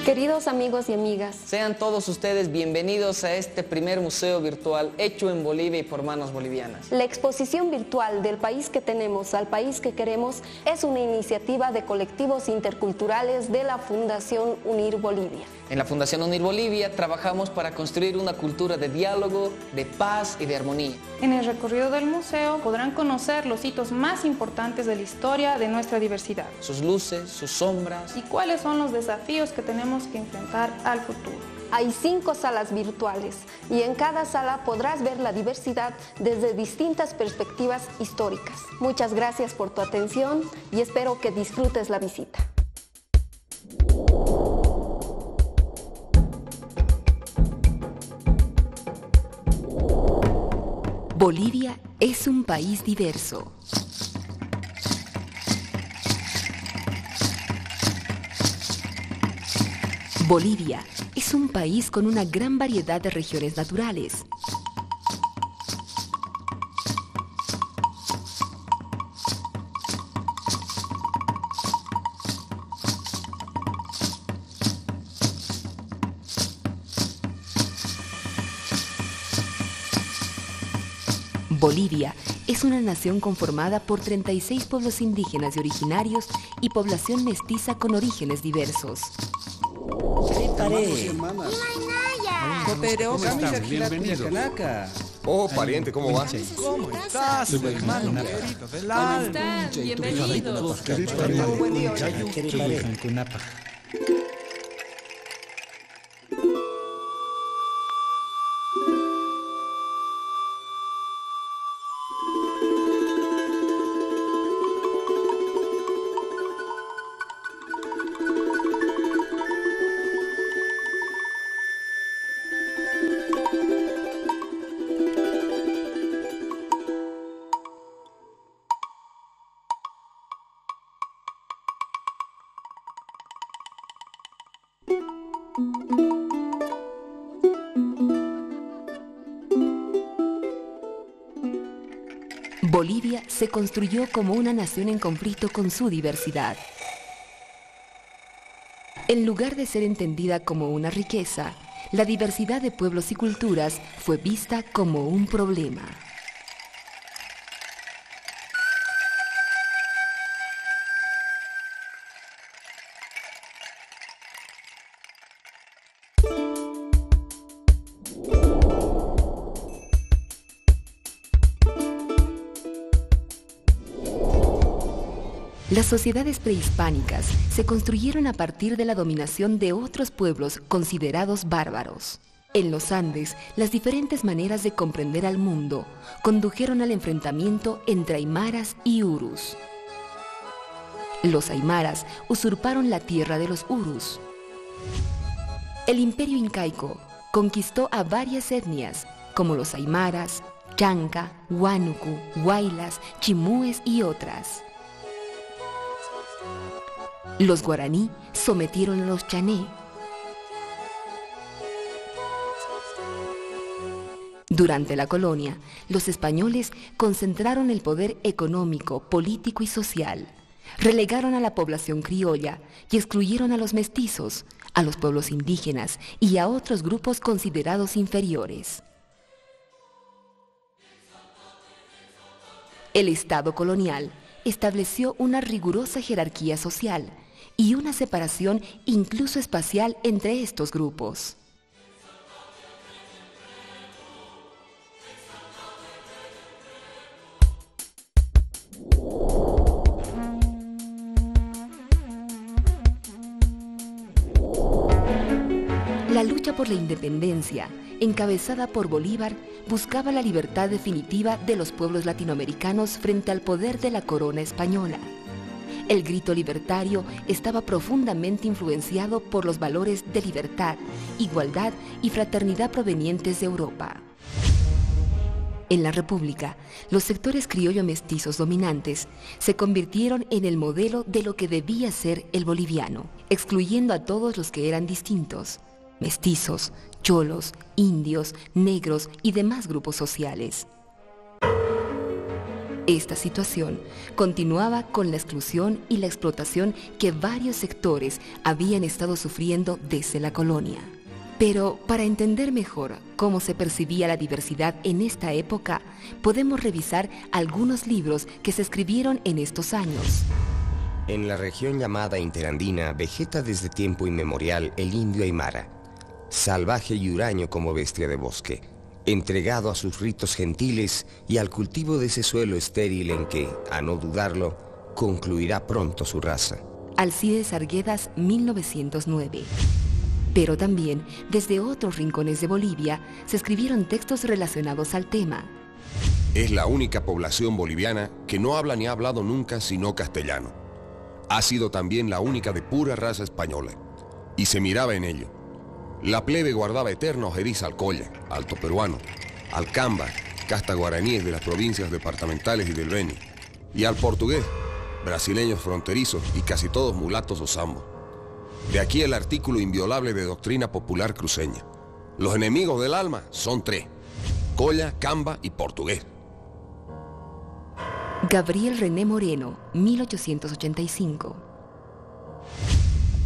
Queridos amigos y amigas, sean todos ustedes bienvenidos a este primer museo virtual hecho en Bolivia y por manos bolivianas. La exposición virtual del país que tenemos al país que queremos es una iniciativa de colectivos interculturales de la Fundación Unir Bolivia. En la Fundación Unir Bolivia trabajamos para construir una cultura de diálogo, de paz y de armonía. En el recorrido del museo podrán conocer los hitos más importantes de la historia de nuestra diversidad. Sus luces, sus sombras. Y cuáles son los desafíos que tenemos que enfrentar al futuro. Hay 5 salas virtuales y en cada sala podrás ver la diversidad desde distintas perspectivas históricas. Muchas gracias por tu atención y espero que disfrutes la visita. Bolivia es un país diverso. Bolivia es un país con una gran variedad de regiones naturales. Bolivia es una nación conformada por 36 pueblos indígenas y originarios y población mestiza con orígenes diversos. Oh, pariente, ¿cómo vas? ¿Cómo estás, hermano? ¿Cómo están? Bienvenidos. Bolivia se construyó como una nación en conflicto con su diversidad. En lugar de ser entendida como una riqueza, la diversidad de pueblos y culturas fue vista como un problema. Las sociedades prehispánicas se construyeron a partir de la dominación de otros pueblos considerados bárbaros. En los Andes, las diferentes maneras de comprender al mundo condujeron al enfrentamiento entre aymaras y urus. Los aymaras usurparon la tierra de los urus. El imperio incaico conquistó a varias etnias, como los aymaras, chanca, huánuco, huaylas, chimúes y otras. Los guaraní sometieron a los chané. Durante la colonia, los españoles concentraron el poder económico, político y social. Relegaron a la población criolla y excluyeron a los mestizos, a los pueblos indígenas y a otros grupos considerados inferiores. El Estado colonial estableció una rigurosa jerarquía social y una separación incluso espacial entre estos grupos. La lucha por la independencia, encabezada por Bolívar, buscaba la libertad definitiva de los pueblos latinoamericanos frente al poder de la corona española. El grito libertario estaba profundamente influenciado por los valores de libertad, igualdad y fraternidad provenientes de Europa. En la República, los sectores criollo-mestizos dominantes se convirtieron en el modelo de lo que debía ser el boliviano, excluyendo a todos los que eran distintos: mestizos, cholos, indios, negros y demás grupos sociales. Esta situación continuaba con la exclusión y la explotación que varios sectores habían estado sufriendo desde la colonia. Pero para entender mejor cómo se percibía la diversidad en esta época, podemos revisar algunos libros que se escribieron en estos años. En la región llamada interandina vegeta desde tiempo inmemorial el indio aymara, salvaje y huraño como bestia de bosque, entregado a sus ritos gentiles y al cultivo de ese suelo estéril en que, a no dudarlo, concluirá pronto su raza. Alcides Arguedas, 1909. Pero también, desde otros rincones de Bolivia, se escribieron textos relacionados al tema. Es la única población boliviana que no habla ni ha hablado nunca sino castellano. Ha sido también la única de pura raza española, y se miraba en ello. La plebe guardaba eterna ojeriza al colla, alto peruano, al camba, casta guaraníes de las provincias departamentales y del Beni, y al portugués, brasileños fronterizos y casi todos mulatos o zambos. De aquí el artículo inviolable de doctrina popular cruceña. Los enemigos del alma son tres: colla, camba y portugués. Gabriel René Moreno, 1885.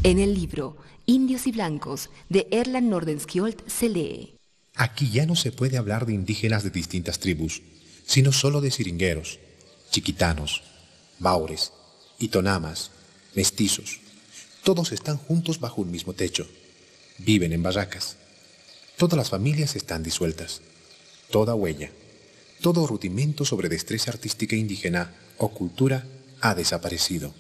En el libro Indios y Blancos, de Erland Nordenskjöld, se lee: Aquí ya no se puede hablar de indígenas de distintas tribus, sino solo de siringueros, chiquitanos, maures, itonamas, mestizos. Todos están juntos bajo un mismo techo. Viven en barracas. Todas las familias están disueltas. Toda huella, todo rudimento sobre destreza artística indígena o cultura ha desaparecido.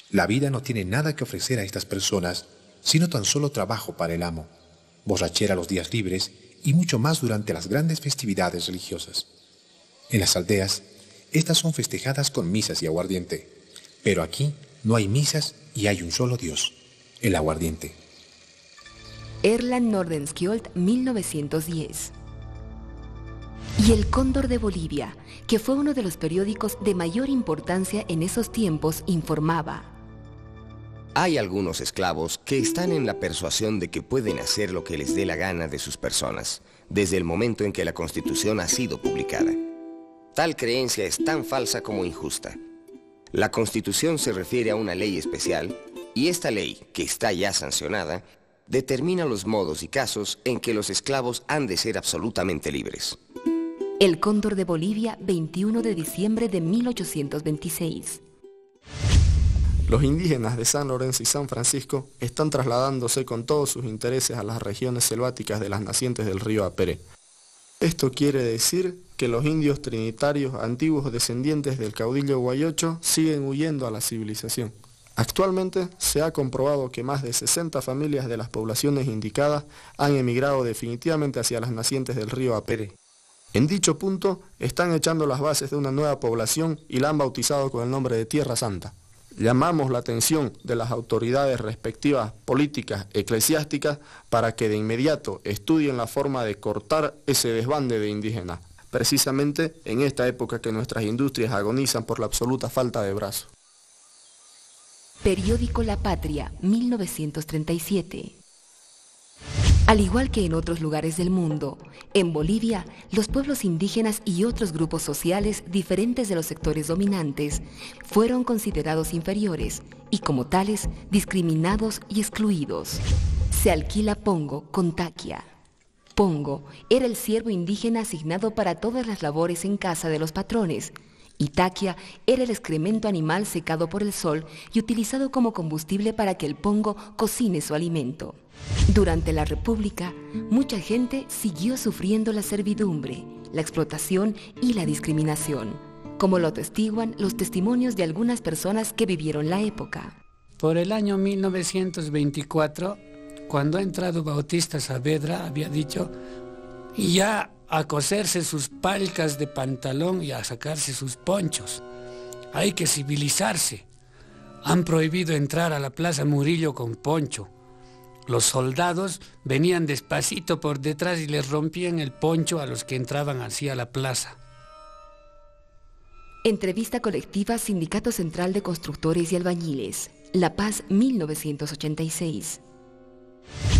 La vida no tiene nada que ofrecer a estas personas, sino tan solo trabajo para el amo, borrachera los días libres y mucho más durante las grandes festividades religiosas. En las aldeas, estas son festejadas con misas y aguardiente, pero aquí no hay misas y hay un solo Dios, el aguardiente. Erland Nordenskjöld, 1910. Y El Cóndor de Bolivia, que fue uno de los periódicos de mayor importancia en esos tiempos, informaba: Hay algunos esclavos que están en la persuasión de que pueden hacer lo que les dé la gana de sus personas, desde el momento en que la Constitución ha sido publicada. Tal creencia es tan falsa como injusta. La Constitución se refiere a una ley especial, y esta ley, que está ya sancionada, determina los modos y casos en que los esclavos han de ser absolutamente libres. El Cóndor de Bolivia, 21 de diciembre de 1826. Los indígenas de San Lorenzo y San Francisco están trasladándose con todos sus intereses a las regiones selváticas de las nacientes del río Apere. Esto quiere decir que los indios trinitarios, antiguos descendientes del caudillo Guayocho, siguen huyendo a la civilización. Actualmente se ha comprobado que más de 60 familias de las poblaciones indicadas han emigrado definitivamente hacia las nacientes del río Apere. En dicho punto están echando las bases de una nueva población y la han bautizado con el nombre de Tierra Santa. Llamamos la atención de las autoridades respectivas políticas, eclesiásticas, para que de inmediato estudien la forma de cortar ese desbande de indígenas, precisamente en esta época que nuestras industrias agonizan por la absoluta falta de brazos. Periódico La Patria, 1937. Al igual que en otros lugares del mundo, en Bolivia, los pueblos indígenas y otros grupos sociales diferentes de los sectores dominantes fueron considerados inferiores y como tales discriminados y excluidos. Se alquila pongo con taquia. Pongo era el siervo indígena asignado para todas las labores en casa de los patrones, y taquia era el excremento animal secado por el sol y utilizado como combustible para que el pongo cocine su alimento. Durante la República, mucha gente siguió sufriendo la servidumbre, la explotación y la discriminación, como lo atestiguan los testimonios de algunas personas que vivieron la época. Por el año 1924, cuando ha entrado Bautista Saavedra, había dicho, y ya a coserse sus palcas de pantalón y a sacarse sus ponchos. Hay que civilizarse. Han prohibido entrar a la Plaza Murillo con poncho. Los soldados venían despacito por detrás y les rompían el poncho a los que entraban así a la plaza. Entrevista colectiva Sindicato Central de Constructores y Albañiles, La Paz, 1986.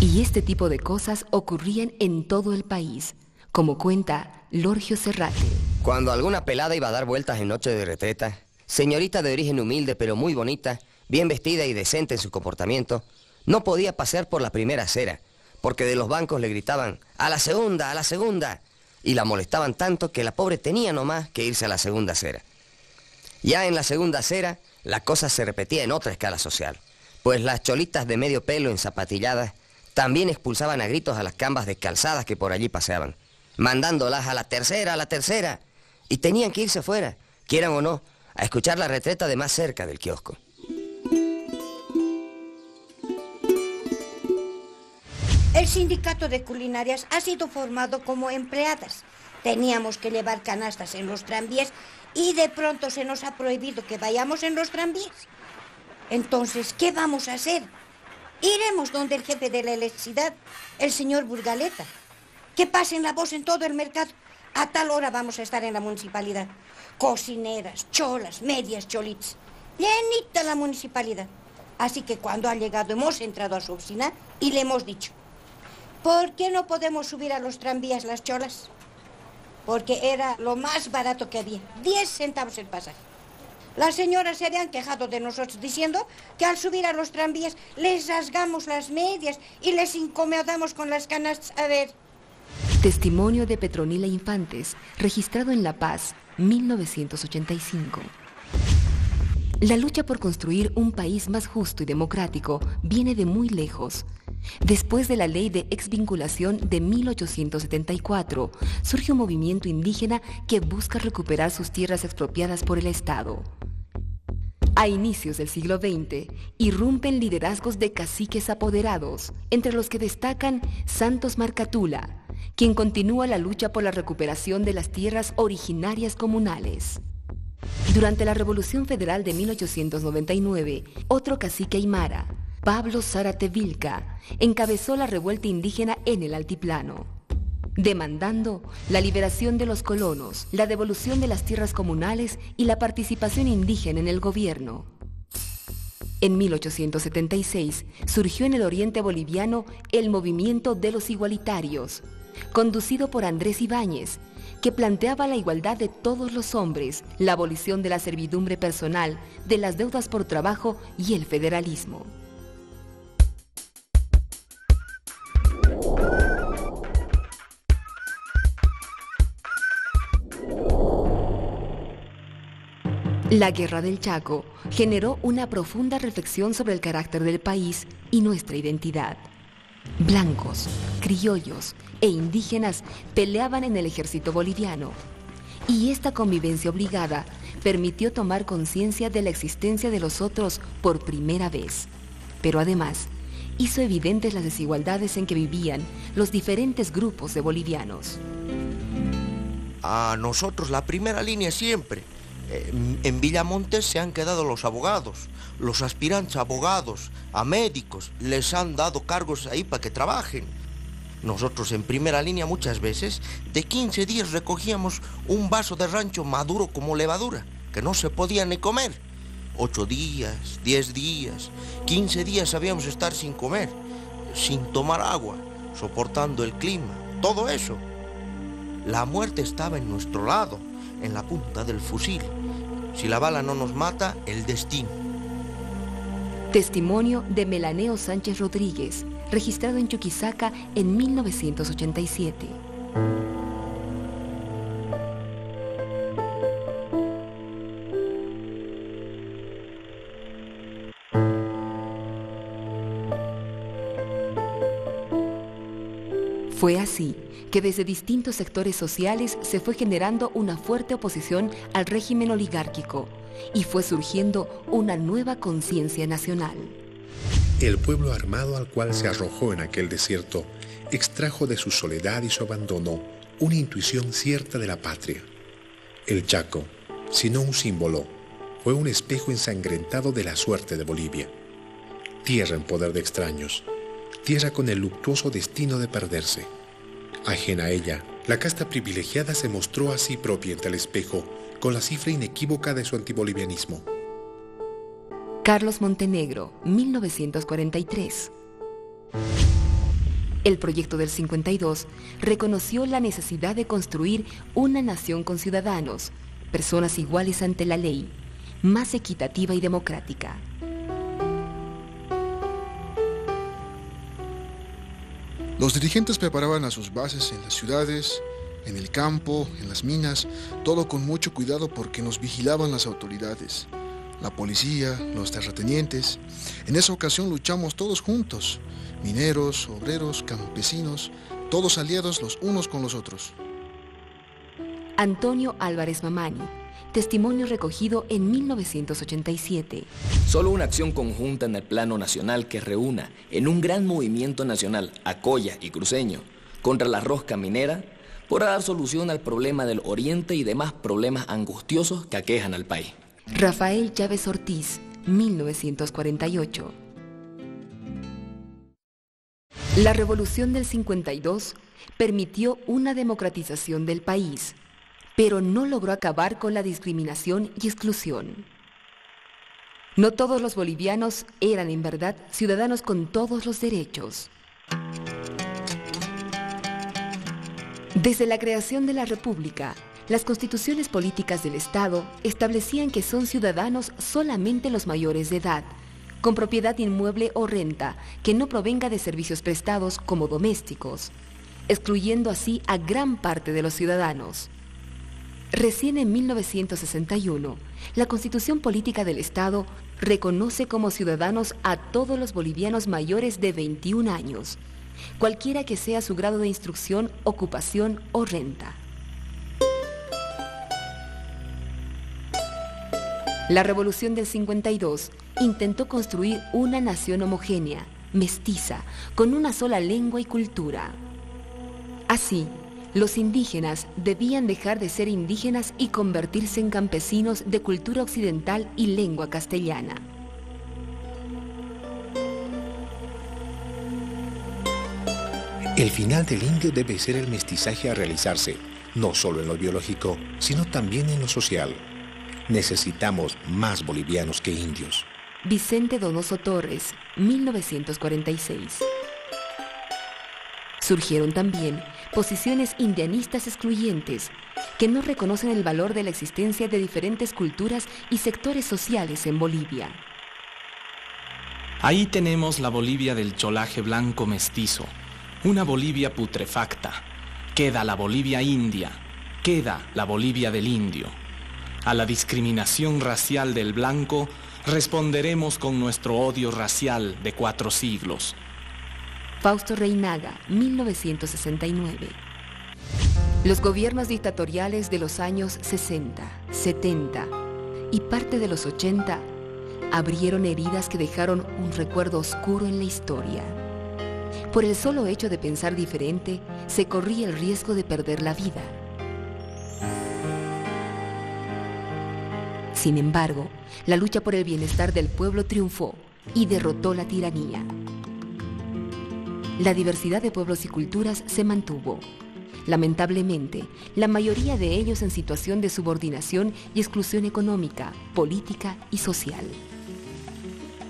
Y este tipo de cosas ocurrían en todo el país, como cuenta Lorgio Serrate. Cuando alguna pelada iba a dar vueltas en noche de retreta, señorita de origen humilde pero muy bonita, bien vestida y decente en su comportamiento, no podía pasear por la primera acera, porque de los bancos le gritaban ¡a la segunda, a la segunda! Y la molestaban tanto que la pobre tenía nomás que irse a la segunda acera. Ya en la segunda acera, la cosa se repetía en otra escala social, pues las cholitas de medio pelo enzapatilladas también expulsaban a gritos a las cambas descalzadas que por allí paseaban, mandándolas a la tercera, y tenían que irse fuera, quieran o no, a escuchar la retreta de más cerca del kiosco. El sindicato de culinarias ha sido formado como empleadas. Teníamos que llevar canastas en los tranvías y de pronto se nos ha prohibido que vayamos en los tranvías. Entonces, ¿qué vamos a hacer? Iremos donde el jefe de la electricidad, el señor Burgaleta. Que pasen la voz en todo el mercado. A tal hora vamos a estar en la municipalidad. Cocineras, cholas, medias cholitas. Llenita la municipalidad. Así que cuando ha llegado hemos entrado a su oficina y le hemos dicho: ¿por qué no podemos subir a los tranvías las cholas? Porque era lo más barato que había, 10 centavos el pasaje. Las señoras se habían quejado de nosotros diciendo que al subir a los tranvías les rasgamos las medias y les incomodamos con las canastas. A ver. Testimonio de Petronila Infantes, registrado en La Paz, 1985. La lucha por construir un país más justo y democrático viene de muy lejos. Después de la ley de exvinculación de 1874, surge un movimiento indígena que busca recuperar sus tierras expropiadas por el Estado. A inicios del siglo XX, irrumpen liderazgos de caciques apoderados, entre los que destacan Santos Marcatula, quien continúa la lucha por la recuperación de las tierras originarias comunales. Durante la Revolución Federal de 1899, otro cacique aymara, Pablo Zárate Vilca, encabezó la revuelta indígena en el altiplano, demandando la liberación de los colonos, la devolución de las tierras comunales y la participación indígena en el gobierno. En 1876 surgió en el oriente boliviano el movimiento de los igualitarios, conducido por Andrés Ibáñez, que planteaba la igualdad de todos los hombres, la abolición de la servidumbre personal, de las deudas por trabajo y el federalismo. La Guerra del Chaco generó una profunda reflexión sobre el carácter del país y nuestra identidad. Blancos, criollos e indígenas peleaban en el ejército boliviano, y esta convivencia obligada permitió tomar conciencia de la existencia de los otros por primera vez. Pero además, hizo evidentes las desigualdades en que vivían los diferentes grupos de bolivianos. A nosotros la primera línea siempre. En Villamontes se han quedado los abogados, los aspirantes a abogados, a médicos, les han dado cargos ahí para que trabajen. Nosotros en primera línea muchas veces, de 15 días recogíamos un vaso de rancho maduro como levadura, que no se podía ni comer. 8 días, 10 días, 15 días sabíamos estar sin comer, sin tomar agua, soportando el clima, todo eso. La muerte estaba en nuestro lado, en la punta del fusil. Si la bala no nos mata, el destino. Testimonio de Melaneo Sánchez Rodríguez, registrado en Chuquisaca en 1987. Fue así que desde distintos sectores sociales se fue generando una fuerte oposición al régimen oligárquico y fue surgiendo una nueva conciencia nacional. El pueblo armado al cual se arrojó en aquel desierto extrajo de su soledad y su abandono una intuición cierta de la patria. El Chaco, si no un símbolo, fue un espejo ensangrentado de la suerte de Bolivia. Tierra en poder de extraños, tierra con el luctuoso destino de perderse. Ajena a ella, la casta privilegiada se mostró así propia ante el espejo, con la cifra inequívoca de su antibolivianismo. Carlos Montenegro, 1943. El proyecto del 52 reconoció la necesidad de construir una nación con ciudadanos, personas iguales ante la ley, más equitativa y democrática. Los dirigentes preparaban a sus bases en las ciudades, en el campo, en las minas, todo con mucho cuidado porque nos vigilaban las autoridades, la policía, los terratenientes. En esa ocasión luchamos todos juntos, mineros, obreros, campesinos, todos aliados los unos con los otros. Antonio Álvarez Mamani, testimonio recogido en 1987. Solo una acción conjunta en el plano nacional que reúna en un gran movimiento nacional a Colla y Cruceño contra la rosca minera podrá dar solución al problema del Oriente y demás problemas angustiosos que aquejan al país. Rafael Chávez Ortiz, 1948. La Revolución del 52 permitió una democratización del país, pero no logró acabar con la discriminación y exclusión. No todos los bolivianos eran en verdad ciudadanos con todos los derechos. Desde la creación de la República, las constituciones políticas del Estado establecían que son ciudadanos solamente los mayores de edad, con propiedad inmueble o renta que no provenga de servicios prestados como domésticos, excluyendo así a gran parte de los ciudadanos. Recién en 1961, la Constitución Política del Estado reconoce como ciudadanos a todos los bolivianos mayores de 21 años, cualquiera que sea su grado de instrucción, ocupación o renta. La Revolución del 52 intentó construir una nación homogénea, mestiza, con una sola lengua y cultura. Así, los indígenas debían dejar de ser indígenas y convertirse en campesinos de cultura occidental y lengua castellana. El final del indio debe ser el mestizaje a realizarse, no solo en lo biológico, sino también en lo social. Necesitamos más bolivianos que indios. Vicente Donoso Torres, 1946. Surgieron también posiciones indianistas excluyentes que no reconocen el valor de la existencia de diferentes culturas y sectores sociales en Bolivia. Ahí tenemos la Bolivia del cholaje blanco mestizo, una Bolivia putrefacta. Queda la Bolivia india, queda la Bolivia del indio. A la discriminación racial del blanco responderemos con nuestro odio racial de 4 siglos. Fausto Reinaga, 1969. Los gobiernos dictatoriales de los años 60, 70 y parte de los 80 abrieron heridas que dejaron un recuerdo oscuro en la historia. Por el solo hecho de pensar diferente, se corría el riesgo de perder la vida. Sin embargo, la lucha por el bienestar del pueblo triunfó y derrotó la tiranía. La diversidad de pueblos y culturas se mantuvo. Lamentablemente, la mayoría de ellos en situación de subordinación y exclusión económica, política y social.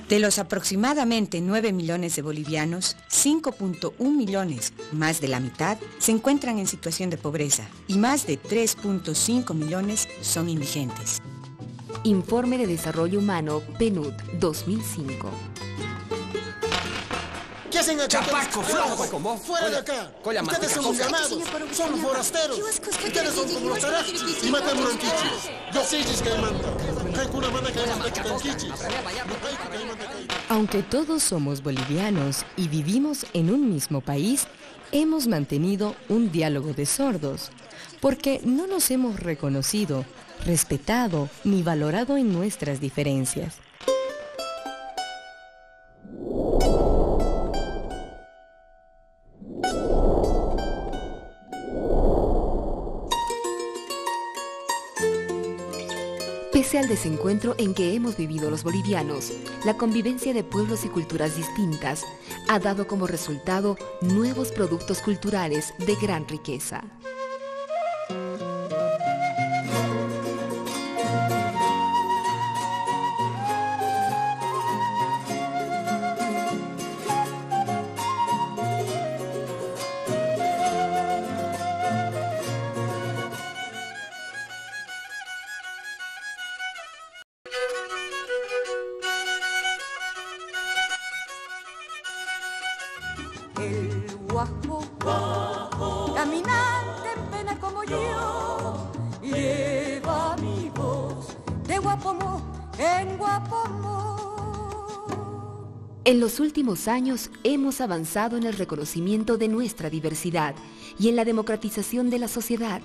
De los aproximadamente 9 millones de bolivianos, 5.1 millones, más de la mitad, se encuentran en situación de pobreza y más de 3.5 millones son indigentes. Informe de Desarrollo Humano, PNUD, 2005. ¿Qué hacen acá? ¡Chapaco, flojo! ¿Cómo? ¡Fuera de acá! Ustedes son los llamados, son los forasteros. Ustedes son como los tarajos y matan muranquichis. Yo sí que Aunque todos somos bolivianos y vivimos en un mismo país, hemos mantenido un diálogo de sordos, porque no nos hemos reconocido, respetado ni valorado en nuestras diferencias. Pese al desencuentro en que hemos vivido los bolivianos, la convivencia de pueblos y culturas distintas ha dado como resultado nuevos productos culturales de gran riqueza. el guapo, caminante en pena como yo, lleva mi voz de Guapomo en Guapomo. En los últimos años hemos avanzado en el reconocimiento de nuestra diversidad y en la democratización de la sociedad.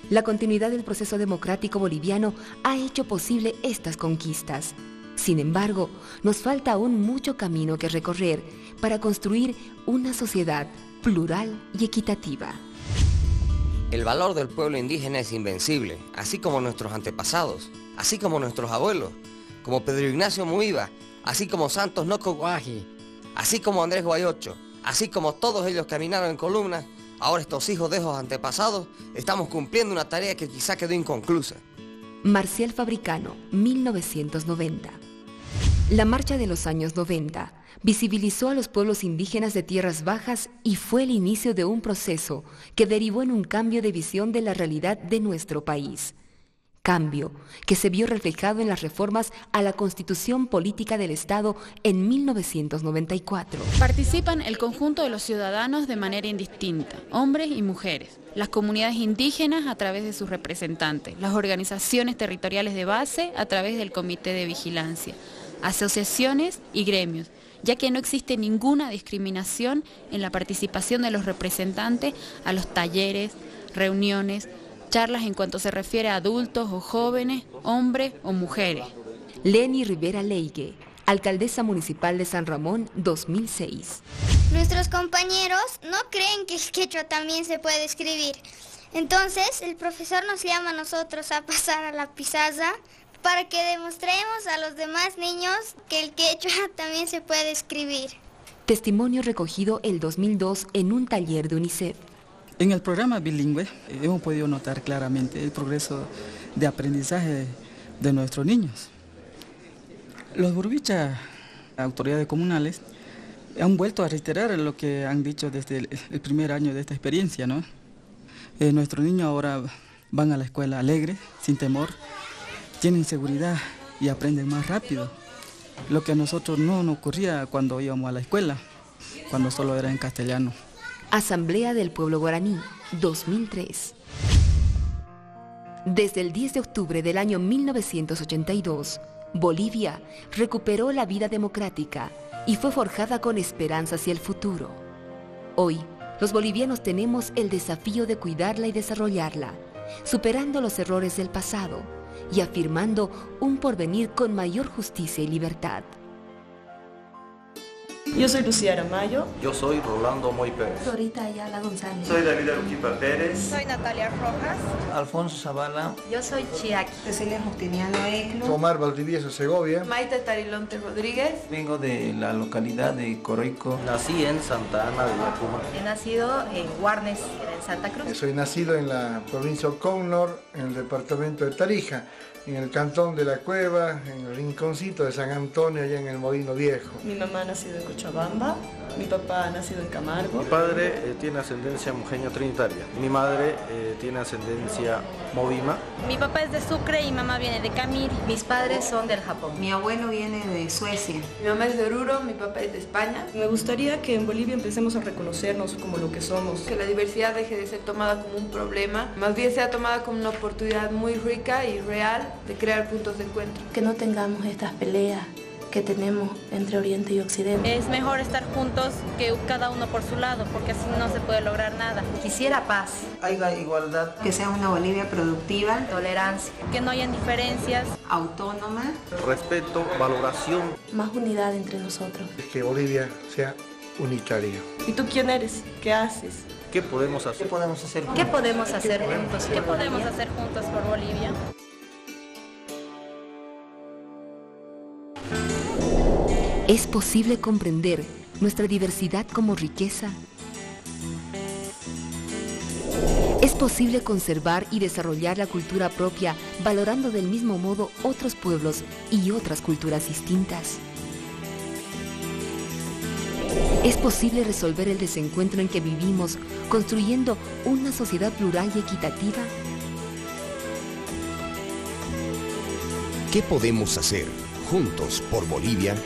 La continuidad del proceso democrático boliviano ha hecho posible estas conquistas. Sin embargo, nos falta aún mucho camino que recorrer para construir una sociedad plural y equitativa. El valor del pueblo indígena es invencible, así como nuestros antepasados, así como nuestros abuelos, como Pedro Ignacio Muiva, así como Santos Noco Guaji, así como Andrés Guayocho, así como todos ellos caminaron en columnas. Ahora estos hijos de esos antepasados estamos cumpliendo una tarea que quizá quedó inconclusa. Marcial Fabricano, 1990. La marcha de los años 90 visibilizó a los pueblos indígenas de tierras bajas y fue el inicio de un proceso que derivó en un cambio de visión de la realidad de nuestro país. Cambio que se vio reflejado en las reformas a la Constitución Política del Estado en 1994. Participan el conjunto de los ciudadanos de manera indistinta, hombres y mujeres, las comunidades indígenas a través de sus representantes, las organizaciones territoriales de base a través del Comité de Vigilancia, asociaciones y gremios, ya que no existe ninguna discriminación en la participación de los representantes a los talleres, reuniones, charlas en cuanto se refiere a adultos o jóvenes, hombres o mujeres. Leni Rivera Leigue, alcaldesa municipal de San Ramón, 2006. Nuestros compañeros no creen que el quechua también se puede escribir. Entonces, el profesor nos llama a nosotros a pasar a la pizarra para que demostremos a los demás niños que el quechua también se puede escribir. Testimonio recogido el 2002 en un taller de UNICEF. En el programa bilingüe hemos podido notar claramente el progreso de aprendizaje de nuestros niños. Los burbichas, autoridades comunales, han vuelto a reiterar lo que han dicho desde el primer año de esta experiencia, ¿no? Nuestros niños ahora van a la escuela alegres, sin temor, tienen seguridad y aprenden más rápido. Lo que a nosotros no nos ocurría cuando íbamos a la escuela, cuando solo era en castellano. Asamblea del Pueblo Guaraní, 2003. Desde el 10 de octubre del año 1982, Bolivia recuperó la vida democrática y fue forjada con esperanza hacia el futuro. Hoy, los bolivianos tenemos el desafío de cuidarla y desarrollarla, superando los errores del pasado y afirmando un porvenir con mayor justicia y libertad. Yo soy Lucía Aramayo. Yo soy Rolando Moy Pérez. Dorita Ayala González. Soy David Aruquipa Pérez. Soy Natalia Rojas. Alfonso Zavala. Yo soy Chiaki. Cecilia Justiniano Eclo. Omar Valdivieso Segovia. Maite Tarilonte Rodríguez. Vengo de la localidad de Coroico. Nací en Santa Ana de Yacuma. He nacido en Guarnes, en Santa Cruz. Soy nacido en la provincia de Ocónor, en el departamento de Tarija, en el cantón de La Cueva, en el rinconcito de San Antonio, allá en el Molino Viejo. Mi mamá ha nacido en Cochabamba, mi papá ha nacido en Camargo. Mi padre tiene ascendencia mujeño trinitaria, mi madre tiene ascendencia movima. Mi papá es de Sucre y mamá viene de Camiri. Mis padres son del Japón. Mi abuelo viene de Suecia. Mi mamá es de Oruro, mi papá es de España. Me gustaría que en Bolivia empecemos a reconocernos como lo que somos. Que la diversidad deje de ser tomada como un problema, más bien sea tomada como una oportunidad muy rica y real de crear puntos de encuentro. Que no tengamos estas peleas que tenemos entre Oriente y Occidente. Es mejor estar juntos que cada uno por su lado, porque así no se puede lograr nada. Quisiera paz. Haya igualdad. Que sea una Bolivia productiva. Tolerancia. Que no hayan diferencias. Autónoma. Respeto, valoración. Más unidad entre nosotros. Que Bolivia sea unitaria. ¿Y tú quién eres? ¿Qué haces? ¿Qué podemos hacer? ¿Qué podemos hacer juntos? ¿Qué podemos hacer juntos por Bolivia? ¿Es posible comprender nuestra diversidad como riqueza? ¿Es posible conservar y desarrollar la cultura propia valorando del mismo modo otros pueblos y otras culturas distintas? ¿Es posible resolver el desencuentro en que vivimos construyendo una sociedad plural y equitativa? ¿Qué podemos hacer juntos por Bolivia?